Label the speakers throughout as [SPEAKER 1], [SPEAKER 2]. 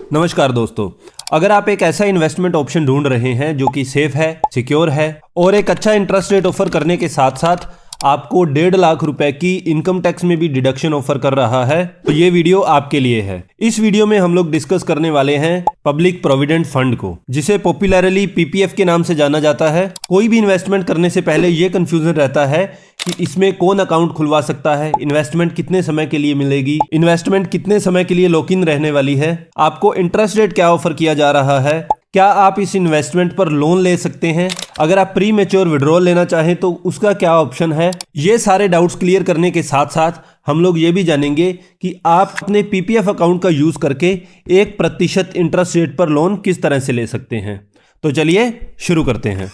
[SPEAKER 1] नमस्कार दोस्तों, अगर आप एक ऐसा इन्वेस्टमेंट ऑप्शन ढूंढ रहे हैं जो कि सेफ है, सिक्योर है और एक अच्छा इंटरेस्ट रेट ऑफर करने के साथ साथ आपको 1.5 लाख रुपए की इनकम टैक्स में भी डिडक्शन ऑफर कर रहा है, तो ये वीडियो आपके लिए है। इस वीडियो में हम लोग डिस्कस करने वाले हैं पब्लिक प्रोविडेंट फंड को, जिसे पॉपुलरली पीपीएफ के नाम से जाना जाता है। कोई भी इन्वेस्टमेंट करने से पहले ये कंफ्यूजन रहता है कि इसमें कौन अकाउंट खुलवा सकता है, इन्वेस्टमेंट कितने समय के लिए मिलेगी, इन्वेस्टमेंट कितने समय के लिए लॉक इन रहने वाली है, आपको इंटरेस्ट रेट क्या ऑफर किया जा रहा है, क्या आप इस इन्वेस्टमेंट पर लोन ले सकते हैं, अगर आप प्री मैच्योर विड्रॉल लेना चाहें तो उसका क्या ऑप्शन है। ये सारे डाउट्स क्लियर करने के साथ साथ हम लोग ये भी जानेंगे कि आप अपने पीपीएफ अकाउंट का यूज करके 1% इंटरेस्ट रेट पर लोन किस तरह से ले सकते हैं। तो चलिए शुरू करते हैं।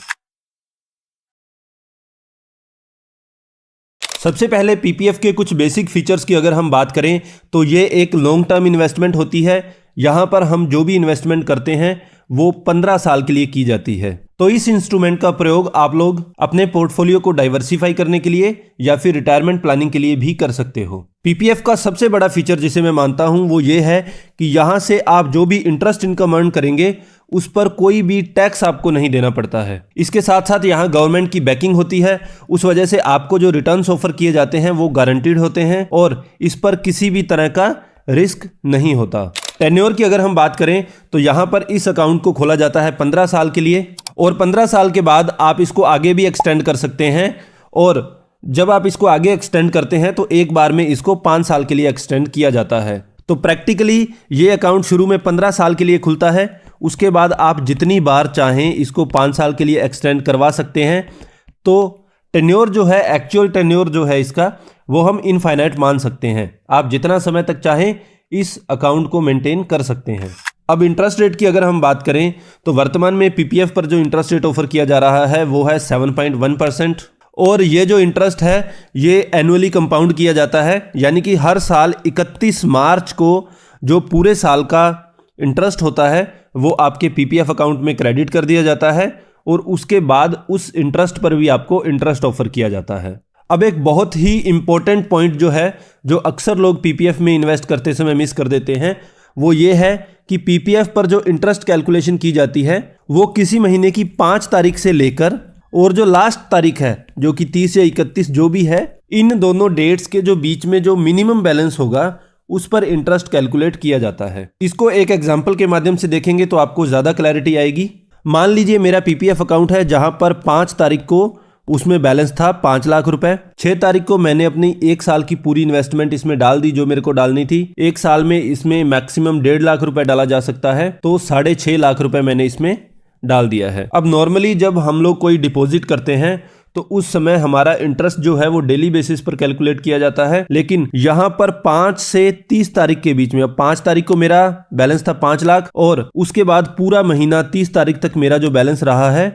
[SPEAKER 1] सबसे पहले पीपीएफ के कुछ बेसिक फीचर्स की अगर हम बात करें तो ये एक लॉन्ग टर्म इन्वेस्टमेंट होती है। यहाँ पर हम जो भी इन्वेस्टमेंट करते हैं वो 15 साल के लिए की जाती है। तो इस इंस्ट्रूमेंट का प्रयोग आप लोग अपने पोर्टफोलियो को डाइवर्सिफाई करने के लिए या फिर रिटायरमेंट प्लानिंग के लिए भी कर सकते हो। पीपीएफ का सबसे बड़ा फीचर जिसे मैं मानता हूं वो ये है कि यहाँ से आप जो भी इंटरेस्ट इनकम अर्न करेंगे उस पर कोई भी टैक्स आपको नहीं देना पड़ता है। इसके साथ साथ यहाँ गवर्नमेंट की बैकिंग होती है, उस वजह से आपको जो रिटर्न्स ऑफर किए जाते हैं वो गारंटीड होते हैं और इस पर किसी भी तरह का रिस्क नहीं होता। टेन्योर की अगर हम बात करें तो यहाँ पर इस अकाउंट को खोला जाता है 15 साल के लिए और 15 साल के बाद आप इसको आगे भी एक्सटेंड कर सकते हैं और जब आप इसको आगे एक्सटेंड करते हैं तो एक बार में इसको 5 साल के लिए एक्सटेंड किया जाता है। तो प्रैक्टिकली ये अकाउंट शुरू में 15 साल के लिए खुलता है, उसके बाद आप जितनी बार चाहें इसको 5 साल के लिए एक्सटेंड करवा सकते हैं। तो टेन्योर जो है, एक्चुअल टेन्योर जो है इसका, वो हम इनफाइनाइट मान सकते हैं। आप जितना समय तक चाहें इस अकाउंट को मेंटेन कर सकते हैं। अब इंटरेस्ट रेट की अगर हम बात करें तो वर्तमान में पीपीएफ पर जो इंटरेस्ट रेट ऑफर किया जा रहा है वो है 7.1% और ये जो इंटरेस्ट है ये एनुअली कंपाउंड किया जाता है, यानी कि हर साल 31 मार्च को जो पूरे साल का इंटरेस्ट होता है वो आपके पीपीएफ अकाउंट में क्रेडिट कर दिया जाता है और उसके बाद उस इंटरेस्ट पर भी आपको इंटरेस्ट ऑफर किया जाता है। अब एक बहुत ही इंपॉर्टेंट पॉइंट जो है, जो अक्सर लोग पीपीएफ में इन्वेस्ट करते समय मिस कर देते हैं, वो ये है कि पीपीएफ पर जो इंटरेस्ट कैलकुलेशन की जाती है वो किसी महीने की 5 तारीख से लेकर और जो लास्ट तारीख है जो कि 30 या 31 जो भी है, इन दोनों डेट्स के जो बीच में जो मिनिमम बैलेंस होगा उस पर इंटरेस्ट कैलकुलेट किया जाता है। इसको एक एग्जाम्पल के माध्यम से देखेंगे तो आपको ज़्यादा क्लैरिटी आएगी। मान लीजिए मेरा पीपीएफ अकाउंट है जहां पर 5 तारीख को उसमें बैलेंस था 5 लाख रुपए। 6 तारीख को मैंने अपनी 1 साल की पूरी इन्वेस्टमेंट इसमें डाल दी जो मेरे को डालनी थी। 1 साल में इसमें मैक्सिमम 1.5 लाख रुपए डाला जा सकता है, तो 6.5 लाख रुपए मैंने इसमें डाल दिया है। अब नॉर्मली जब हम लोग कोई डिपॉजिट करते हैं तो उस समय हमारा इंटरेस्ट जो है वो डेली बेसिस पर कैलकुलेट किया जाता है, लेकिन यहाँ पर 5 से 30 तारीख के बीच में, अब 5 तारीख को मेरा बैलेंस था 5 लाख और उसके बाद पूरा महीना 30 तारीख तक मेरा जो बैलेंस रहा है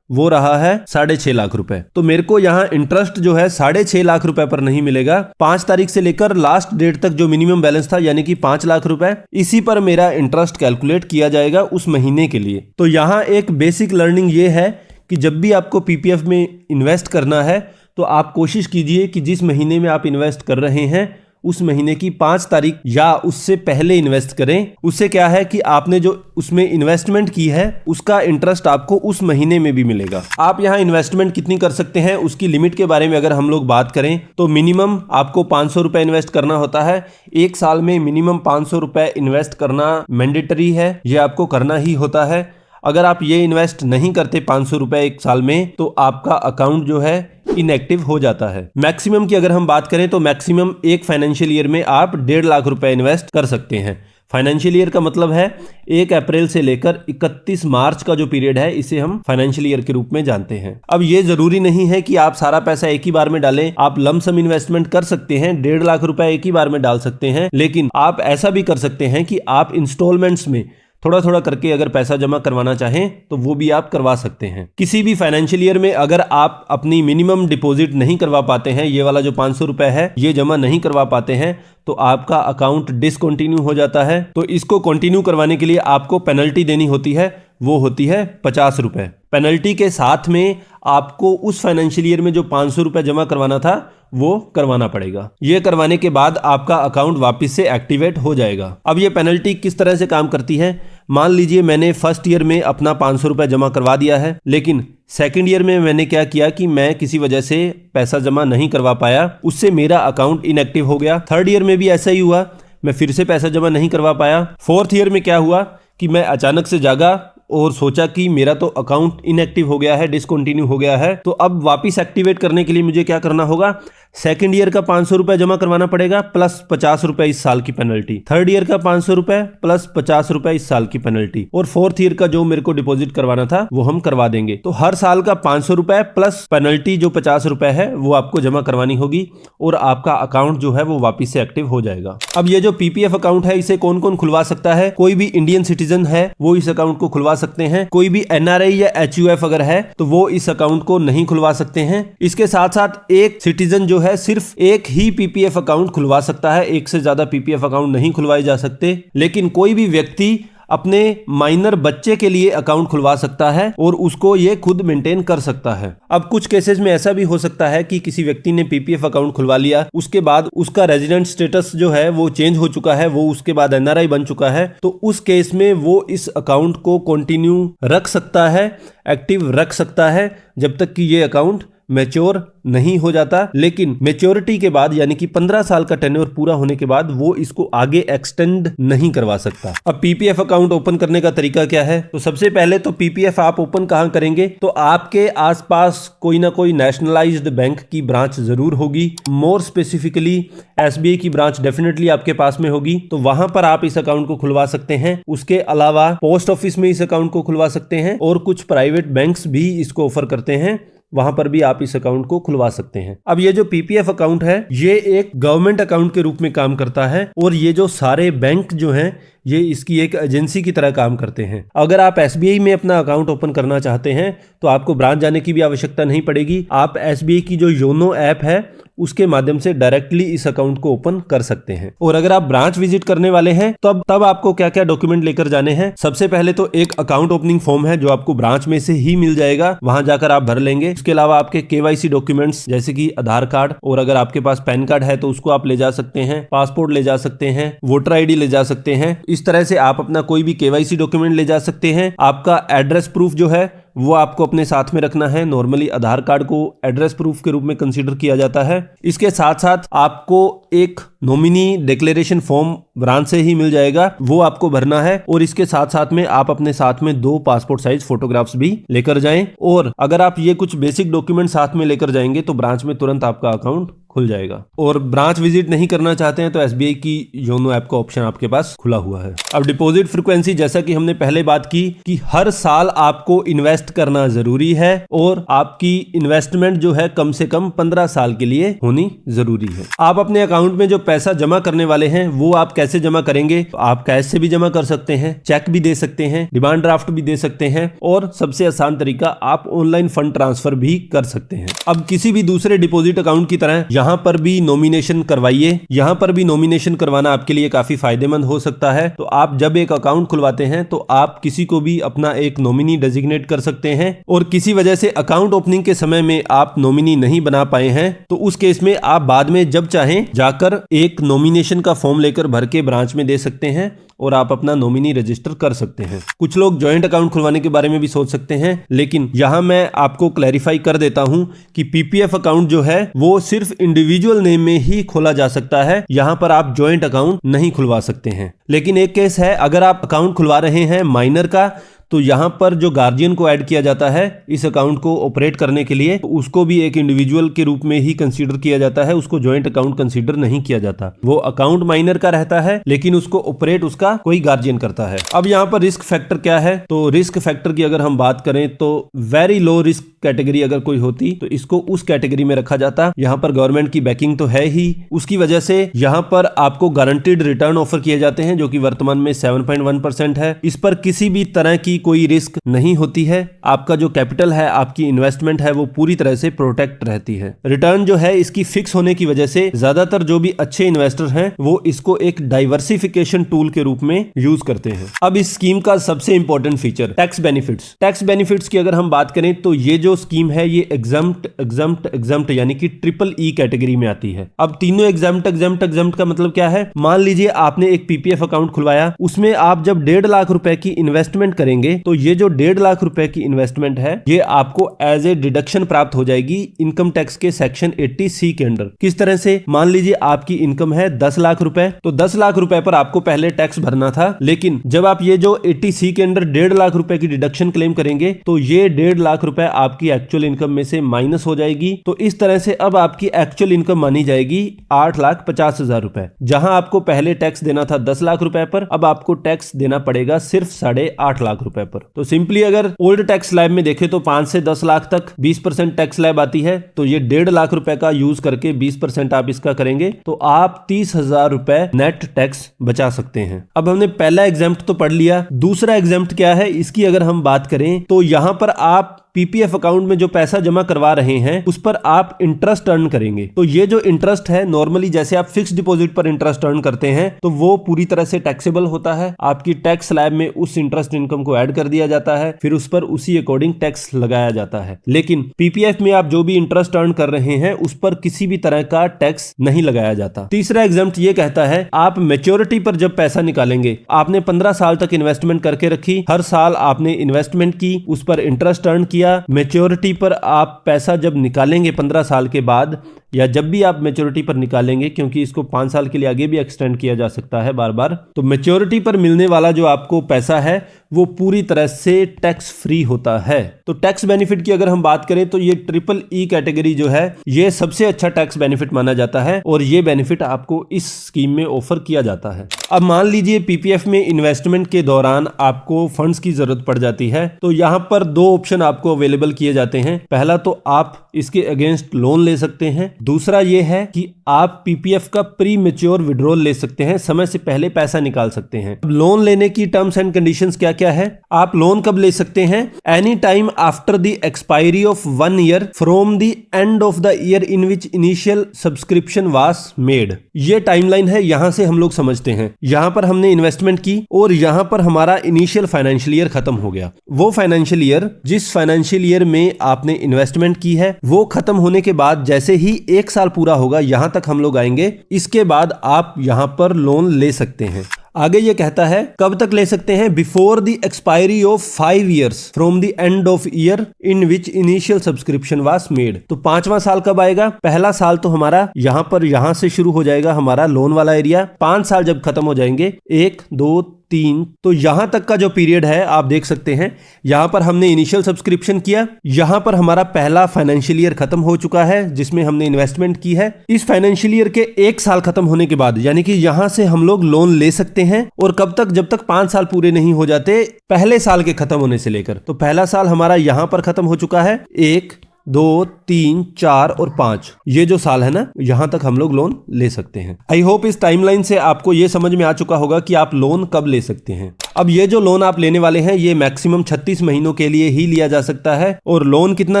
[SPEAKER 1] वो रहा है 6.5 लाख रुपए। तो मेरे को यहाँ इंटरेस्ट जो है 6.5 लाख रुपए पर नहीं मिलेगा। 5 तारीख से लेकर लास्ट डेट तक जो मिनिमम बैलेंस था यानी कि 5 लाख रुपए, इसी पर मेरा इंटरेस्ट कैलकुलेट किया जाएगा उस महीने के लिए। तो यहाँ एक बेसिक लर्निंग ये है कि जब भी आपको पीपीएफ में इन्वेस्ट करना है तो आप कोशिश कीजिए कि जिस महीने में आप इन्वेस्ट कर रहे हैं उस महीने की 5 तारीख या उससे पहले इन्वेस्ट करें। उससे क्या है कि आपने जो उसमें इन्वेस्टमेंट की है उसका इंटरेस्ट आपको उस महीने में भी मिलेगा। आप यहाँ इन्वेस्टमेंट कितनी कर सकते हैं उसकी लिमिट के बारे में अगर हम लोग बात करें तो मिनिमम आपको 500 रुपए इन्वेस्ट करना होता है। 1 साल में मिनिमम 500 रुपए इन्वेस्ट करना मैंडेटरी है, ये आपको करना ही होता है। अगर आप ये इन्वेस्ट नहीं करते 500 रुपए 1 साल में तो आपका अकाउंट जो है इनएक्टिव हो जाता है। मैक्सिमम की अगर हम बात करें तो मैक्सिमम एक फाइनेंशियल ईयर में आप 1.5 लाख रुपए इन्वेस्ट कर सकते हैं। फाइनेंशियल ईयर का मतलब है 1 अप्रैल से लेकर 31 मार्च का जो पीरियड है इसे हम फाइनेंशियल ईयर के रूप में जानते हैं। अब ये जरूरी नहीं है कि आप सारा पैसा एक ही बार में डालें, आप लमसम इन्वेस्टमेंट कर सकते हैं, 1.5 लाख रुपए एक ही बार में डाल सकते हैं, लेकिन आप ऐसा भी कर सकते हैं कि आप इंस्टॉलमेंट्स में थोड़ा थोड़ा करके अगर पैसा जमा करवाना चाहें तो वो भी आप करवा सकते हैं। किसी भी फाइनेंशियल ईयर में अगर आप अपनी मिनिमम डिपॉजिट नहीं करवा पाते हैं, ये वाला जो 500 रुपए है ये जमा नहीं करवा पाते हैं, तो आपका अकाउंट डिसकंटिन्यू हो जाता है। तो इसको कंटिन्यू करवाने के लिए आपको पेनल्टी देनी होती है, वो होती है 50 रुपए। पेनल्टी के साथ में आपको उस फाइनेंशियल ईयर में जो 500 रुपए जमा करवाना था वो करवाना पड़ेगा। ये करवाने के बाद आपका अकाउंट वापस से एक्टिवेट हो जाएगा। अब ये पेनल्टी किस तरह से काम करती है, मान लीजिए मैंने फर्स्ट ईयर में अपना 500 रुपए जमा करवा दिया है, लेकिन सेकंड ईयर में मैंने क्या किया कि मैं किसी वजह से पैसा जमा नहीं करवा पाया, उससे मेरा अकाउंट इनएक्टिव हो गया। थर्ड ईयर में भी ऐसा ही हुआ, मैं फिर से पैसा जमा नहीं करवा पाया। फोर्थ ईयर में क्या हुआ कि मैं अचानक से जागा और सोचा कि मेरा तो अकाउंट इनएक्टिव हो गया है, डिसकंटिन्यू हो गया है, तो अब वापस एक्टिवेट करने के लिए मुझे क्या करना होगा, सेकंड ईयर का 500 रुपए जमा करवाना पड़ेगा प्लस 50 रुपए इस साल की पेनल्टी, थर्ड ईयर का 500 रुपए प्लस 50 रुपए इस साल की पेनल्टी, और फोर्थ ईयर का जो मेरे को डिपॉजिट करवाना था वो हम करवा देंगे। तो हर साल का 500 रुपए प्लस पेनल्टी जो 50 रुपए है वो आपको जमा करवानी होगी और आपका अकाउंट जो है वो वापिस से एक्टिव हो जाएगा। अब ये जो पीपीएफ अकाउंट है इसे कौन कौन खुलवा सकता है, कोई भी इंडियन सिटीजन है वो इस अकाउंट को खुलवा सकते हैं, कोई भी एनआरआई या एचयूएफ अगर है तो वो इस अकाउंट को नहीं खुलवा सकते हैं। इसके साथ साथ एक सिटीजन जो है सिर्फ एक ही पीपीएफ अकाउंट खुलवा सकता है, एक से ज्यादा पीपीएफ अकाउंट नहीं खुलवाए जा सकते। लेकिन कोई भी व्यक्ति अपने माइनर बच्चे के लिए अकाउंट खुलवा सकता है और उसको ये खुद मेंटेन कर सकता है। अब कुछ केसेस में ऐसा भी हो सकता है कि किसी व्यक्ति ने पीपीएफ अकाउंट खुलवा लिया, उसके बाद उसका रेजिडेंट स्टेटस जो है वो चेंज हो चुका है, वो उसके बाद एनआरआई बन चुका है, तो उस केस में वो इस अकाउंट को कंटिन्यू रख सकता है, एक्टिव रख सकता है जब तक कि ये अकाउंट मैच्योर नहीं हो जाता। लेकिन मैच्योरिटी के बाद यानी कि 15 साल का टेन्योर पूरा होने के बाद वो इसको आगे एक्सटेंड नहीं करवा सकता। अब पीपीएफ अकाउंट ओपन करने का तरीका क्या है, तो सबसे पहले तो पीपीएफ आप ओपन कहां करेंगे, तो आपके आसपास कोई ना कोई नेशनलाइज्ड बैंक की ब्रांच जरूर होगी, मोर स्पेसिफिकली एसबीआई की ब्रांच डेफिनेटली आपके पास में होगी, तो वहां पर आप इस अकाउंट को खुलवा सकते हैं। उसके अलावा पोस्ट ऑफिस में इस अकाउंट को खुलवा सकते हैं और कुछ प्राइवेट बैंक्स भी इसको ऑफर करते हैं, वहां पर भी आप इस अकाउंट को खुलवा सकते हैं। अब ये जो पीपीएफ अकाउंट है ये एक गवर्नमेंट अकाउंट के रूप में काम करता है और ये जो सारे बैंक जो हैं ये इसकी एक एजेंसी की तरह काम करते हैं। अगर आप एसबीआई में अपना अकाउंट ओपन करना चाहते हैं तो आपको ब्रांच जाने की भी आवश्यकता नहीं पड़ेगी, आप एसबीआई की जो योनो ऐप है उसके माध्यम से डायरेक्टली इस अकाउंट को ओपन कर सकते हैं। और अगर आप ब्रांच विजिट करने वाले हैं तब आपको क्या क्या डॉक्यूमेंट लेकर जाने हैं, सबसे पहले तो एक अकाउंट ओपनिंग फॉर्म है जो आपको ब्रांच में से ही मिल जाएगा, वहां जाकर आप भर लेंगे। इसके अलावा आपके केवाईसी डॉक्यूमेंट्स जैसे कि आधार कार्ड, और अगर आपके पास पैन कार्ड है तो उसको आप ले जा सकते हैं, पासपोर्ट ले जा सकते हैं, वोटर आईडी ले जा सकते हैं। इस तरह से आप अपना कोई भी केवाईसी डॉक्यूमेंट ले जा सकते हैं। आपका एड्रेस प्रूफ जो है वो आपको अपने साथ में रखना है। नॉर्मली आधार कार्ड को एड्रेस प्रूफ के रूप में कंसीडर किया जाता है। इसके साथ साथ आपको एक नॉमिनी डिक्लेरेशन फॉर्म ब्रांच से ही मिल जाएगा, वो आपको भरना है। और इसके साथ साथ में आप अपने साथ में 2 पासपोर्ट साइज फोटोग्राफ्स भी लेकर जाएं। और अगर आप ये कुछ बेसिक डॉक्यूमेंट साथ में लेकर जाएंगे तो ब्रांच में तुरंत आपका अकाउंट खुल जाएगा। और ब्रांच विजिट नहीं करना चाहते हैं तो एसबीआई की योनो ऐप का ऑप्शन आपके पास खुला हुआ है। अब डिपॉजिट फ्रीक्वेंसी, जैसा कि हमने पहले बात की कि हर साल आपको इन्वेस्ट करना जरूरी है और आपकी इन्वेस्टमेंट जो है कम से कम 15 साल के लिए होनी जरूरी है। आप अपने अकाउंट में जो पैसा जमा करने वाले हैं वो आप कैसे जमा करेंगे, तो आप कैश से भी जमा कर सकते हैं, चेक भी दे सकते हैं, डिमांड ड्राफ्ट भी दे सकते हैं, और सबसे आसान तरीका आप ऑनलाइन फंड ट्रांसफर भी कर सकते हैं। अब किसी भी दूसरे डिपॉजिट अकाउंट की तरह यहां पर भी नॉमिनेशन करवाइए। यहां पर भी नॉमिनेशन करवाना आपके लिए काफी फायदेमंद हो सकता है। तो आप जब एक अकाउंट खुलवाते हैं तो आप किसी को भी अपना एक नॉमिनी डेजिग्नेट कर सकते हैं, और किसी वजह से अकाउंट ओपनिंग के समय में आप नॉमिनी नहीं बना पाए हैं तो उस केस में आप बाद में जब चाहें जाकर एक नॉमिनेशन का फॉर्म लेकर भर के ब्रांच में दे सकते हैं और आप अपना नॉमिनी रजिस्टर कर सकते हैं। कुछ लोग जॉइंट अकाउंट खुलवाने के बारे में भी सोच सकते हैं, लेकिन यहां मैं आपको क्लैरिफाई कर देता हूं कि पीपीएफ अकाउंट जो है वो सिर्फ इंडिविजुअल नेम में ही खोला जा सकता है। यहां पर आप जॉइंट अकाउंट नहीं खुलवा सकते हैं। लेकिन एक केस है, अगर आप अकाउंट खुलवा रहे हैं माइनर का, तो यहां पर जो गार्जियन को ऐड किया जाता है इस अकाउंट को ऑपरेट करने के लिए, तो उसको भी एक इंडिविजुअल के रूप में ही कंसीडर किया जाता है, उसको जॉइंट अकाउंट कंसीडर नहीं किया जाता। वो अकाउंट माइनर का रहता है लेकिन उसको ऑपरेट उसका कोई गार्जियन करता है। अब यहां पर रिस्क फैक्टर क्या है, तो रिस्क फैक्टर की अगर हम बात करें तो वेरी लो रिस्क कैटेगरी अगर कोई होती तो इसको उस कैटेगरी में रखा जाता। यहां पर गवर्नमेंट की बैकिंग तो है ही, उसकी वजह से यहां पर आपको गारंटीड रिटर्न ऑफर किए जाते हैं जो कि वर्तमान में 7.1% है। इस पर किसी भी तरह की की कोई रिस्क नहीं होती है, आपका जो कैपिटल है, आपकी इन्वेस्टमेंट है, वो पूरी तरह से प्रोटेक्ट रहती है। रिटर्न जो है इसकी फिक्स होने की वजह से ज्यादातर जो भी अच्छे इन्वेस्टर हैं वो इसको एक डाइवर्सिफिकेशन टूल के रूप में यूज करते हैं। अब इस स्कीम का सबसे important feature tax benefits. Tax benefits की अगर हम बात करें तो ये जो स्कीम है ये एग्जम्प्ट यानी कि ट्रिपल ई कैटेगरी में आती है। अब तीनों एग्जम्प्ट का मतलब क्या है? मान लीजिए आपने एक पीपीएफ अकाउंट खुलवाया, उसमें आप जब 1.5 लाख रुपए की इन्वेस्टमेंट करेंगे तो ये जो 1.5 लाख रुपए की इन्वेस्टमेंट है ये आपको एज ए डिडक्शन प्राप्त हो जाएगी इनकम टैक्स के सेक्शन 80C के अंडर। किस तरह से? मान लीजिए आपकी इनकम है 10 लाख रुपए, तो 10 लाख रुपए पर आपको पहले टैक्स भरना था, लेकिन जब आप ये जो 80C के अंडर 1.5 लाख रुपए की डिडक्शन क्लेम करेंगे तो ये 1.5 लाख रुपए आपकी एक्चुअल इनकम में से माइनस हो जाएगी। तो इस तरह से अब आपकी एक्चुअल इनकम मानी जाएगी 8,50,000 रुपए। जहां आपको पहले टैक्स देना था 10 लाख रुपए पर, अब आपको टैक्स देना पड़ेगा सिर्फ 8.5 लाख रुपए पर। तो सिंपली अगर ओल्ड टैक्स स्लैब में देखें तो 5 से 10 लाख तक 20% टैक्स स्लैब आती है, तो ये 1.5 लाख रुपए का यूज करके 20% आप इसका करेंगे तो आप 30,000 रुपए नेट टैक्स बचा सकते हैं। अब हमने पहला एग्जाम्प्ट तो पढ़ लिया, दूसरा एग्जाम्प्ट क्या है इसकी अगर हम बात करें तो यहां पर आप पीपीएफ अकाउंट में जो पैसा जमा करवा रहे हैं उस पर आप इंटरेस्ट अर्न करेंगे। तो ये जो इंटरेस्ट है नॉर्मली जैसे आप फिक्स डिपॉजिट पर इंटरेस्ट अर्न करते हैं तो वो पूरी तरह से टैक्सेबल होता है। आपकी टैक्स स्लैब में उस इंटरेस्ट इनकम को ऐड कर दिया जाता है, फिर उस पर उसी अकॉर्डिंग टैक्स लगाया जाता है। लेकिन पीपीएफ में आप जो भी इंटरेस्ट अर्न कर रहे हैं उस पर किसी भी तरह का टैक्स नहीं लगाया जाता। तीसरा एग्जाम्प्ट ये कहता है आप मैच्योरिटी पर जब पैसा निकालेंगे, आपने 15 साल तक इन्वेस्टमेंट करके रखी, हर साल आपने इन्वेस्टमेंट की, उस पर इंटरेस्ट अर्न किया, मैच्योरिटी पर आप पैसा जब निकालेंगे 15 साल के बाद या जब भी आप मैच्योरिटी पर निकालेंगे, क्योंकि इसको 5 साल के लिए आगे भी एक्सटेंड किया जा सकता है बार बार, तो मैच्योरिटी पर मिलने वाला जो आपको पैसा है वो पूरी तरह से टैक्स फ्री होता है। तो टैक्स बेनिफिट की अगर हम बात करें तो ये ट्रिपल ई कैटेगरी जो है ये सबसे अच्छा टैक्स बेनिफिट माना जाता है और ये बेनिफिट आपको इस स्कीम में ऑफर किया जाता है। अब मान लीजिए पीपीएफ में इन्वेस्टमेंट के दौरान आपको फंड्स की जरूरत पड़ जाती है, तो यहां पर 2 ऑप्शन आपको अवेलेबल किए जाते हैं। पहला तो आप इसके अगेंस्ट लोन ले सकते हैं, दूसरा ये है कि आप पीपीएफ का प्री मैच्योर विड्रॉल ले सकते हैं, समय से पहले पैसा निकाल सकते हैं। लोन लेने की टर्म्स एंड कंडीशंस क्या क्या है? आप लोन कब ले सकते हैं? Any time after the expiry of 1 year from the end of the year in which initial subscription was made. ये टाइमलाइन है, यहां से हम लोग समझते हैं। यहां पर हमने इन्वेस्टमेंट की और यहां पर हमारा इनिशियल फाइनेंशियल ईयर खत्म हो गया। वो फाइनेंशियल ईयर जिस फाइनेंशियल ईयर में आपने इन्वेस्टमेंट की है वो खत्म होने के बाद जैसे ही 1 साल पूरा होगा यहां तक हम लोग आएंगे, इसके बाद आप यहां पर लोन ले सकते हैं। आगे ये कहता है कब तक ले सकते हैं? Before the expiry of 5 years from the end of year in which initial subscription was made. तो 5वां साल कब आएगा? पहला साल तो हमारा यहां से शुरू हो जाएगा हमारा लोन वाला एरिया। 5 साल जब खत्म हो जाएंगे, 1, 2, 3, तो यहां तक का जो पीरियड है आप देख सकते हैं। यहां पर हमने इनिशियल सब्सक्रिप्शन किया, यहां पर हमारा पहला फाइनेंशियल ईयर खत्म हो चुका है जिसमें हमने इन्वेस्टमेंट की है। इस फाइनेंशियल ईयर के 1 साल खत्म होने के बाद यानी कि यहां से हम लोग लोन ले सकते हैं और कब तक? जब तक 5 साल पूरे नहीं हो जाते पहले साल के खत्म होने से लेकर। तो पहला साल हमारा यहां पर खत्म हो चुका है, 1, 2, 3, 4 और 5, ये जो साल है ना, यहां तक हम लोग लोन ले सकते हैं। आई होप इस टाइमलाइन से आपको ये समझ में आ चुका होगा कि आप लोन कब ले सकते हैं। अब ये जो लोन आप लेने वाले हैं ये मैक्सिमम 36 महीनों के लिए ही लिया जा सकता है और लोन कितना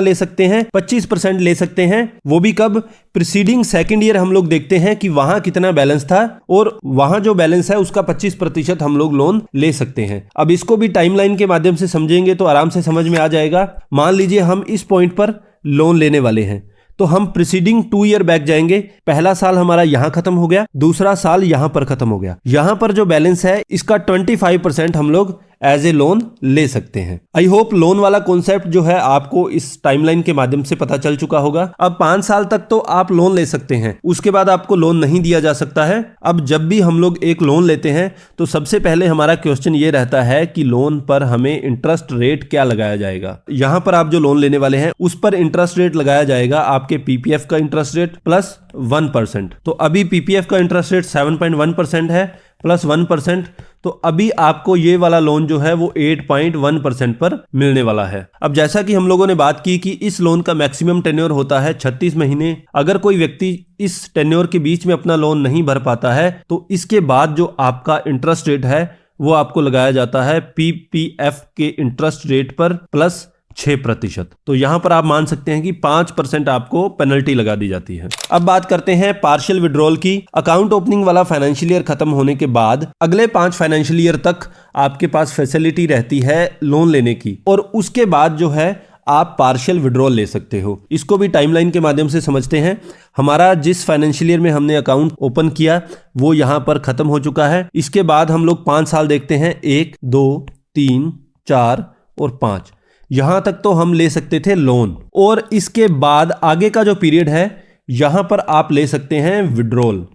[SPEAKER 1] ले सकते हैं? 25% ले सकते हैं। वो भी कब? प्रीसीडिंग सेकेंड ईयर हम लोग देखते हैं कि वहां कितना बैलेंस था और वहां जो बैलेंस है उसका 25% हम लोग लोन ले सकते हैं। अब इसको भी टाइमलाइन के माध्यम से समझेंगे तो आराम से समझ में आ जाएगा। मान लीजिए हम इस पॉइंट पर लोन लेने वाले हैं तो हम प्रीसीडिंग 2 ईयर बैक जाएंगे। पहला साल हमारा यहां खत्म हो गया, दूसरा साल यहां पर खत्म हो गया। यहां पर जो बैलेंस है इसका 25% हम लोग एज ए लोन ले सकते हैं। आई होप लोन वाला कॉन्सेप्ट जो है आपको इस टाइमलाइन के माध्यम से पता चल चुका होगा। अब 5 साल तक तो आप लोन ले सकते हैं, उसके बाद आपको लोन नहीं दिया जा सकता है। अब जब भी हम लोग एक लोन लेते हैं तो सबसे पहले हमारा क्वेश्चन ये रहता है कि लोन पर हमें इंटरेस्ट रेट क्या लगाया जाएगा। यहां पर आप जो लोन लेने वाले हैं उस पर इंटरेस्ट रेट लगाया जाएगा आपके पीपीएफ का इंटरेस्ट रेट प्लस 1%। तो अभी पीपीएफ का इंटरेस्ट रेट 7.1% है प्लस 1%, तो अभी आपको ये वाला लोन जो है वो 8.1% पर मिलने वाला है। अब जैसा कि हम लोगों ने बात की कि इस लोन का मैक्सिमम टेन्योर होता है 36 महीने। अगर कोई व्यक्ति इस टेन्योर के बीच में अपना लोन नहीं भर पाता है तो इसके बाद जो आपका इंटरेस्ट रेट है वो आपको लगाया जाता है पीपीएफ के इंटरेस्ट रेट पर प्लस 6%। तो यहां पर आप मान सकते हैं कि 5% आपको पेनल्टी लगा दी जाती है। अब बात करते हैं पार्शियल विड्रॉल की। अकाउंट ओपनिंग वाला फाइनेंशियल ईयर खत्म होने के बाद अगले 5 फाइनेंशियल ईयर तक आपके पास फैसिलिटी रहती है लोन लेने की, और उसके बाद जो है आप पार्शियल विड्रॉल ले सकते हो। इसको भी टाइमलाइन के माध्यम से समझते हैं। हमारा जिस फाइनेंशियल ईयर में हमने अकाउंट ओपन किया वो यहां पर खत्म हो चुका है। इसके बाद हम लोग 5 साल देखते हैं, 1, 2, 3, 4 और 5। यहां तक तो हम ले सकते थे लोन, और इसके बाद आगे का जो पीरियड है यहां पर आप ले सकते हैं विड्रॉल।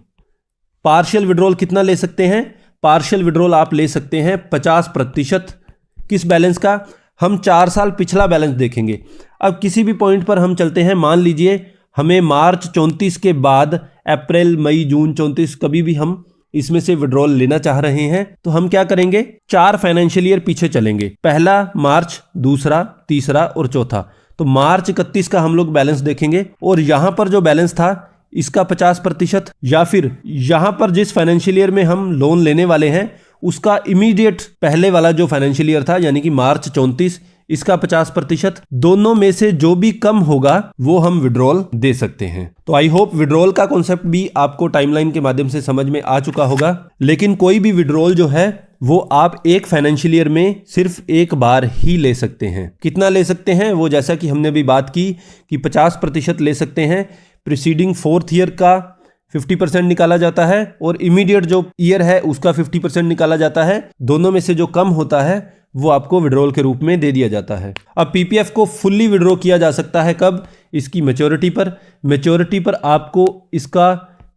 [SPEAKER 1] पार्शियल विड्रॉल कितना ले सकते हैं? पार्शियल विड्रॉल आप ले सकते हैं 50%। किस बैलेंस का? हम 4 साल पिछला बैलेंस देखेंगे। अब किसी भी पॉइंट पर हम चलते हैं, मान लीजिए हमें मार्च 34 के बाद अप्रैल, मई, जून 34 कभी भी हम इसमें से विड्रॉल लेना चाह रहे हैं, तो हम क्या करेंगे? 4 फाइनेंशियल ईयर पीछे चलेंगे। पहला मार्च, दूसरा, तीसरा और चौथा। तो मार्च 31 का हम लोग बैलेंस देखेंगे, और यहां पर जो बैलेंस था इसका 50%, या फिर यहां पर जिस फाइनेंशियल ईयर में हम लोन लेने वाले हैं उसका इमीडिएट पहले वाला जो फाइनेंशियल ईयर था यानी कि मार्च 34, इसका 50%। दोनों में से जो भी कम होगा वो हम विड्रॉल दे सकते हैं। तो आई होप विड्रॉल का कॉन्सेप्ट भी आपको टाइमलाइन के माध्यम से समझ में आ चुका होगा। लेकिन कोई भी विड्रॉल जो है वो आप एक फाइनेंशियल ईयर में सिर्फ एक बार ही ले सकते हैं। कितना ले सकते हैं? वो जैसा कि हमने अभी बात की कि 50% ले सकते हैं। प्रीसीडिंग 4th ईयर का 50% निकाला जाता है, और इमीडिएट जो ईयर है उसका 50% निकाला जाता है। दोनों में से जो कम होता है वो आपको विड्रॉल के रूप में दे दिया जाता है। अब पीपीएफ को फुल्ली विड्रॉ किया जा सकता है कब? इसकी मैच्योरिटी पर। मैच्योरिटी पर आपको इसका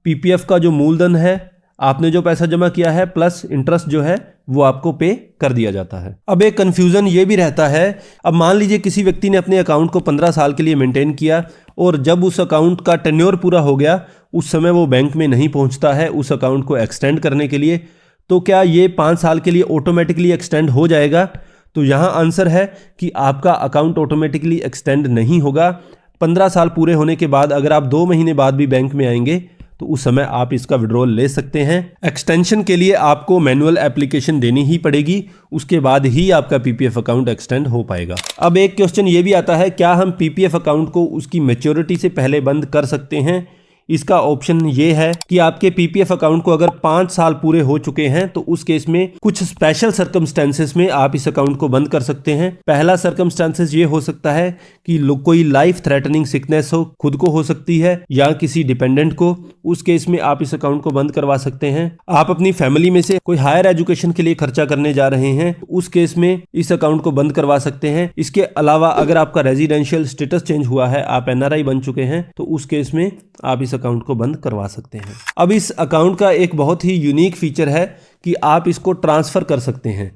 [SPEAKER 1] पीपीएफ का जो मूलधन है, आपने जो पैसा जमा किया है प्लस इंटरेस्ट जो है वो आपको पे कर दिया जाता है। अब एक कंफ्यूजन ये भी रहता है, अब मान लीजिए किसी व्यक्ति ने अपने अकाउंट को 15 साल के लिए मेंटेन किया, और जब उस अकाउंट का टेन्योर पूरा हो गया उस समय वो बैंक में नहीं पहुंचता है उस अकाउंट को एक्सटेंड करने के लिए, तो क्या ये 5 साल के लिए ऑटोमेटिकली एक्सटेंड हो जाएगा? तो यहाँ आंसर है कि आपका अकाउंट ऑटोमेटिकली एक्सटेंड नहीं होगा। 15 साल पूरे होने के बाद अगर आप 2 महीने बाद भी बैंक में आएंगे तो उस समय आप इसका विड्रॉल ले सकते हैं। एक्सटेंशन के लिए आपको मैनुअल एप्लीकेशन देनी ही पड़ेगी, उसके बाद ही आपका पीपीएफ अकाउंट एक्सटेंड हो पाएगा। अब एक क्वेश्चन ये भी आता है, क्या हम पीपीएफ अकाउंट को उसकी मैच्योरिटी से पहले बंद कर सकते हैं? इसका ऑप्शन ये है कि आपके पीपीएफ अकाउंट को अगर 5 साल पूरे हो चुके हैं तो उस केस में कुछ स्पेशल सर्कमस्टेंसेस में आप इस अकाउंट को बंद कर सकते हैं। पहला सर्कमस्टेंसेस ये हो सकता है कि कोई लाइफ थ्रेटनिंग सिकनेस हो, खुद को हो सकती है या किसी डिपेंडेंट को, उस केस में आप इस अकाउंट को बंद करवा सकते हैं। आप अपनी फैमिली में से कोई हायर एजुकेशन के लिए खर्चा करने जा रहे हैं, उस केस में इस अकाउंट को बंद करवा सकते हैं। इसके अलावा अगर आपका रेजिडेंशियल स्टेटस चेंज हुआ है, आप एनआरआई बन चुके हैं, तो उस केस में आप इस अकाउंट को बंद करवा सकते हैं। अब इस अकाउंट का एक बहुत ही यूनिक फीचर है कि आप इसको ट्रांसफर कर सकते हैं,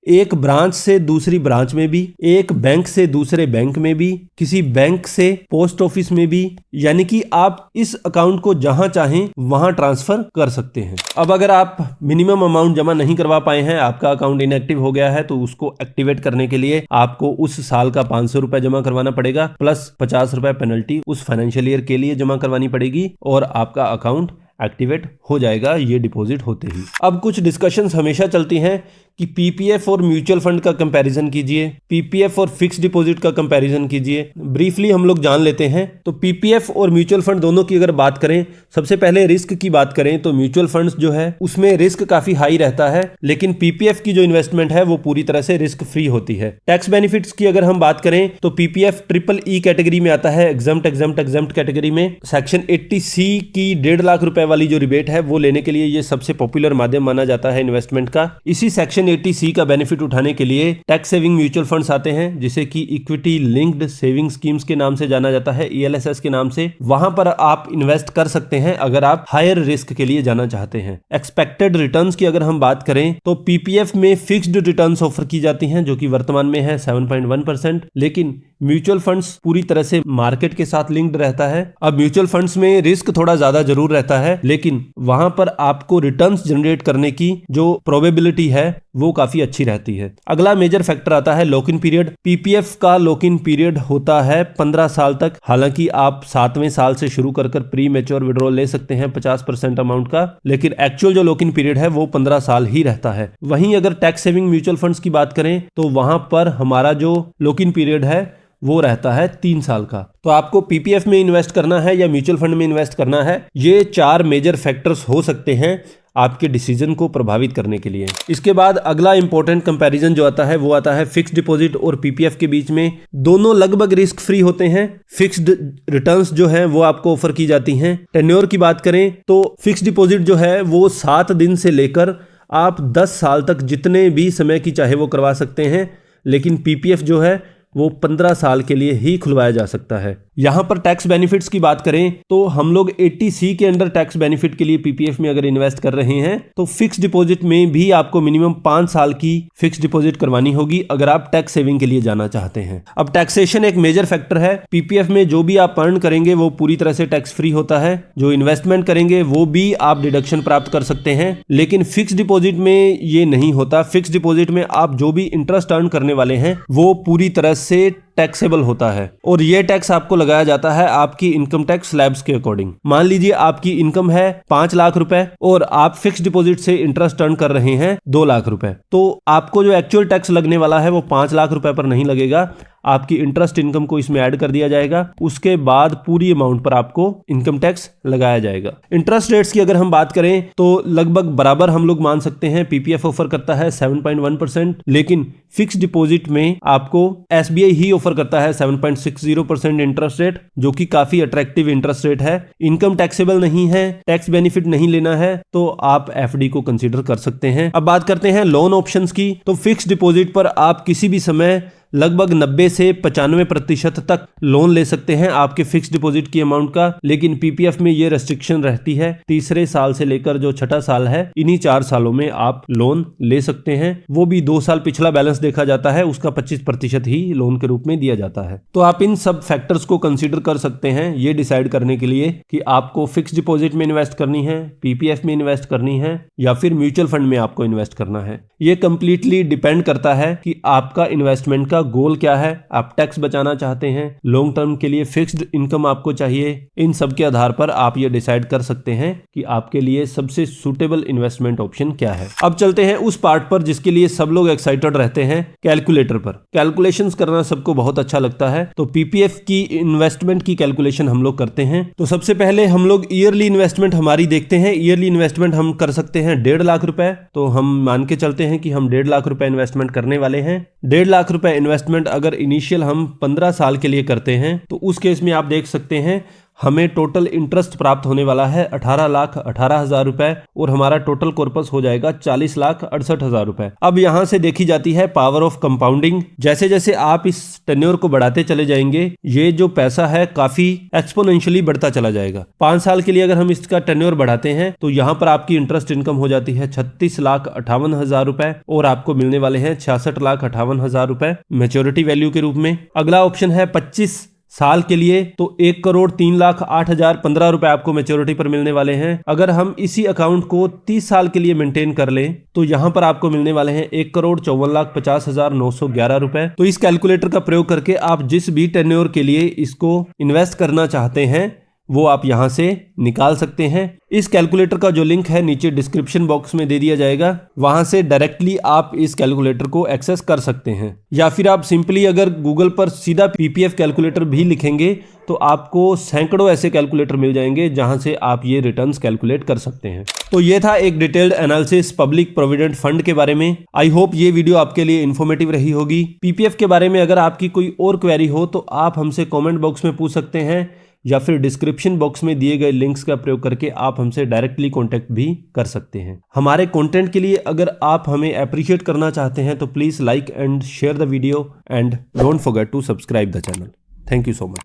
[SPEAKER 1] एक ब्रांच से दूसरी ब्रांच में भी, एक बैंक से दूसरे बैंक में भी, किसी बैंक से पोस्ट ऑफिस में भी, यानी कि आप इस अकाउंट को जहां चाहें वहां ट्रांसफर कर सकते हैं। अब अगर आप मिनिमम अमाउंट जमा नहीं करवा पाए हैं, आपका अकाउंट इनएक्टिव हो गया है, तो उसको एक्टिवेट करने के लिए आपको उस साल का 500 रुपए जमा करवाना पड़ेगा, प्लस 50 रुपए पेनल्टी उस फाइनेंशियल ईयर के लिए जमा करवानी पड़ेगी, और आपका अकाउंट एक्टिवेट हो जाएगा ये डिपॉजिट होते ही। अब कुछ डिस्कशंस हमेशा चलती हैं कि पीपीएफ और म्यूचुअल फंड का कंपैरिजन कीजिए, पीपीएफ और फिक्स्ड डिपॉजिट का कंपैरिजन कीजिए। ब्रीफली हम लोग जान लेते हैं। तो पीपीएफ और म्यूचुअल फंड दोनों की अगर बात करें, सबसे पहले रिस्क की बात करें तो म्यूचुअल फंड्स जो है उसमें रिस्क काफी हाई रहता है, लेकिन पीपीएफ की जो इन्वेस्टमेंट है वो पूरी तरह से रिस्क फ्री होती है। टैक्स बेनिफिट्स की अगर हम बात करें तो पीपीएफ EEE कैटेगरी में आता है, एग्जम्प्ट कैटेगरी में। सेक्शन 80C की 1.5 लाख रुपए वाली जो रिबेट है वो लेने के लिए ये सबसे पॉपुलर माध्यम माना जाता है इन्वेस्टमेंट का। इसी सेक्शन 80C का बेनिफिट उठाने के लिए टैक्स सेविंग म्यूचुअल फंड्स आते हैं, जिसे कि इक्विटी लिंक्ड सेविंग स्कीम्स के नाम से जाना जाता है, ELSS के नाम से। वहां पर आप इन्वेस्ट कर सकते हैं अगर आप हायर रिस्क के लिए जाना चाहते हैं। एक्सपेक्टेड रिटर्न्स की अगर हम बात करें तो पीपीएफ में फिक्स्ड रिटर्न्स ऑफर की जाती हैं, जो कि वर्तमान में है 7.1%, लेकिन म्यूचुअल फंड्स पूरी तरह से मार्केट के साथ लिंक्ड रहता है। अब म्यूचुअल फंड्स में रिस्क थोड़ा ज्यादा जरूर रहता है, लेकिन वहां पर आपको रिटर्न्स जनरेट करने की जो प्रोबेबिलिटी है वो काफी अच्छी रहती है। अगला मेजर फैक्टर आता है लॉक इन पीरियड। पीपीएफ का लॉक इन पीरियड होता है 15 साल तक। हालांकि आप 7वें साल से शुरू कर प्री मैच्योर विड्रॉल ले सकते हैं 50% अमाउंट का, लेकिन एक्चुअल जो लॉक इन पीरियड है वो 15 साल ही रहता है। वहीं अगर टैक्स सेविंग म्यूचुअल फंड्स की बात करें तो वहां पर हमारा जो लॉक इन पीरियड है वो रहता है 3 साल का। तो आपको पीपीएफ में इन्वेस्ट करना है या म्यूचुअल फंड में इन्वेस्ट करना है, ये 4 मेजर फैक्टर्स हो सकते हैं आपके डिसीजन को प्रभावित करने के लिए। इसके बाद अगला इंपॉर्टेंट कंपैरिजन जो आता है वो आता है फिक्स्ड डिपॉजिट और पीपीएफ के बीच में। दोनों लगभग रिस्क फ्री होते हैं। फिक्स्ड रिटर्न्स जो है वो आपको ऑफर की जाती हैं। टेन्योर की बात करें तो फिक्स्ड डिपॉजिट जो है वो 7 दिन से लेकर आप 10 साल तक जितने भी समय की चाहे वो करवा सकते हैं, लेकिन पीपीएफ जो है वो 15 साल के लिए ही खुलवाया जा सकता है। यहां पर टैक्स बेनिफिट्स की बात करें तो हम लोग 80C के अंडर टैक्स बेनिफिट के लिए पीपीएफ में अगर इन्वेस्ट कर रहे हैं तो फिक्स डिपॉजिट में भी आपको मिनिमम 5 साल की फिक्स डिपॉजिट करवानी होगी अगर आप टैक्स सेविंग के लिए जाना चाहते हैं। अब टैक्सेशन एक मेजर फैक्टर है। पीपीएफ में जो भी आप अर्न करेंगे वो पूरी तरह से टैक्स फ्री होता है। जो इन्वेस्टमेंट करेंगे वो भी आप डिडक्शन प्राप्त कर सकते हैं, लेकिन फिक्स डिपॉजिट में ये नहीं होता। फिक्स डिपॉजिट में आप जो भी इंटरेस्ट अर्न करने वाले हैं वो पूरी तरह से टैक्सेबल होता है और ये टैक्स आपको लगाया जाता है आपकी इनकम टैक्स स्लैब्स के अकॉर्डिंग। मान लीजिए आपकी इनकम है 5 लाख रुपए और आप फिक्स डिपॉजिट से इंटरेस्ट अर्न कर रहे हैं 2 लाख रुपए, तो आपको जो एक्चुअल टैक्स लगने वाला है वो 5 लाख रुपए पर नहीं लगेगा। आपकी इंटरेस्ट इनकम को इसमें ऐड कर दिया जाएगा, उसके बाद पूरी अमाउंट पर आपको इनकम टैक्स लगाया जाएगा। इंटरेस्ट रेट्स की अगर हम बात करें तो लगभग बराबर हम लोग मान सकते हैं। पीपीएफ ऑफर करता है 7.1%, लेकिन फिक्स डिपॉजिट में आपको एसबीआई ही ऑफर करता है 7.60% इंटरेस्ट रेट, जो कि काफी अट्रैक्टिव इंटरेस्ट रेट है। इनकम टैक्सेबल नहीं है, टैक्स बेनिफिट नहीं लेना है तो आप एफडी को कंसीडर कर सकते हैं। अब बात करते हैं लोन ऑप्शंस की। तो फिक्स डिपॉजिट पर आप किसी भी समय लगभग 90 से 95% तक लोन ले सकते हैं आपके फिक्स डिपॉजिट की अमाउंट का, लेकिन पीपीएफ में ये रेस्ट्रिक्शन रहती है। तीसरे साल से लेकर जो छठा साल है, इन्हीं 4 सालों में आप लोन ले सकते हैं। वो भी 2 साल पिछला बैलेंस देखा जाता है, उसका 25% ही लोन के रूप में दिया जाता है। तो आप इन सब फैक्टर्स को कंसीडर कर सकते हैं ये डिसाइड करने के लिए कि आपको फिक्स डिपॉजिट में इन्वेस्ट करनी है, पीपीएफ में इन्वेस्ट करनी है या फिर म्यूचुअल फंड में आपको इन्वेस्ट करना है। ये कंप्लीटली डिपेंड करता है कि आपका इन्वेस्टमेंट का गोल क्या है। आप टैक्स बचाना चाहते हैं, लॉन्ग टर्म के लिए फिक्स्ड इनकम आपको चाहिए, इन सब के आधार पर आप ये डिसाइड कर सकते हैं कि आपके लिए सबसे सूटेबल इन्वेस्टमेंट ऑप्शन क्या है। अब चलते हैं उस पार्ट पर जिसके लिए सब लोग एक्साइटेड रहते हैं, कैलकुलेटर पर। कैलकुलेशंस करना सबको बहुत अच्छा लगता है, तो पीपीएफ की इन्वेस्टमेंट की कैलकुलेशन हम लोग करते हैं। तो सबसे पहले हम लोग ईयरली इन्वेस्टमेंट हमारी देखते हैं। ईयरली इन्वेस्टमेंट हम कर सकते हैं 1.5 लाख रुपए। तो हम मान के चलते हैं कि हम 1.5 लाख रुपए इन्वेस्टमेंट करने वाले हैं। 1.5 लाख रुपए इन्वेस्टमेंट अगर इनिशियल हम 15 साल के लिए करते हैं तो उस केस में आप देख सकते हैं हमें टोटल इंटरेस्ट प्राप्त होने वाला है 18,18,000 रुपए और हमारा टोटल कॉर्पस हो जाएगा 40,68,000 रुपए। अब यहां से देखी जाती है पावर ऑफ कंपाउंडिंग। जैसे जैसे आप इस टेन्योर को बढ़ाते चले जाएंगे, ये जो पैसा है काफी एक्सपोनेंशियली बढ़ता चला जाएगा। 5 साल के लिए अगर हम इसका टेन्योर बढ़ाते हैं तो यहां पर आपकी इंटरेस्ट इनकम हो जाती है 36,58,000 रुपए और आपको मिलने वाले हैं 66,58,000 रुपए मैच्योरिटी वैल्यू के रूप में। अगला ऑप्शन है 25 साल के लिए, तो 1,03,08,015 रुपए आपको मैच्योरिटी पर मिलने वाले हैं। अगर हम इसी अकाउंट को 30 साल के लिए मेंटेन कर लें तो यहां पर आपको मिलने वाले हैं 1,54,50,911 रुपए। तो इस कैलकुलेटर का प्रयोग करके आप जिस भी टेन्योर के लिए इसको इन्वेस्ट करना चाहते हैं वो आप यहां से निकाल सकते हैं। इस कैलकुलेटर का जो लिंक है नीचे डिस्क्रिप्शन बॉक्स में दे दिया जाएगा, वहां से डायरेक्टली आप इस कैलकुलेटर को एक्सेस कर सकते हैं। या फिर आप सिंपली अगर गूगल पर सीधा पीपीएफ कैलकुलेटर भी लिखेंगे तो आपको सैकड़ों ऐसे कैलकुलेटर मिल जाएंगे जहां से आप ये रिटर्न्स कैलकुलेट कर सकते हैं। तो ये था एक detailed analysis public provident fund के बारे में। आई होप ये वीडियो आपके लिए इन्फॉर्मेटिव रही होगी। पीपीएफ के बारे में अगर आपकी कोई और क्वेरी हो तो आप हमसे कॉमेंट बॉक्स में पूछ सकते हैं या फिर डिस्क्रिप्शन बॉक्स में दिए गए लिंक्स का प्रयोग करके आप हमसे डायरेक्टली कांटेक्ट भी कर सकते हैं। हमारे कंटेंट के लिए अगर आप हमें अप्रिशिएट करना चाहते हैं तो please like and share the video and don't forget to subscribe the channel. Thank you so much.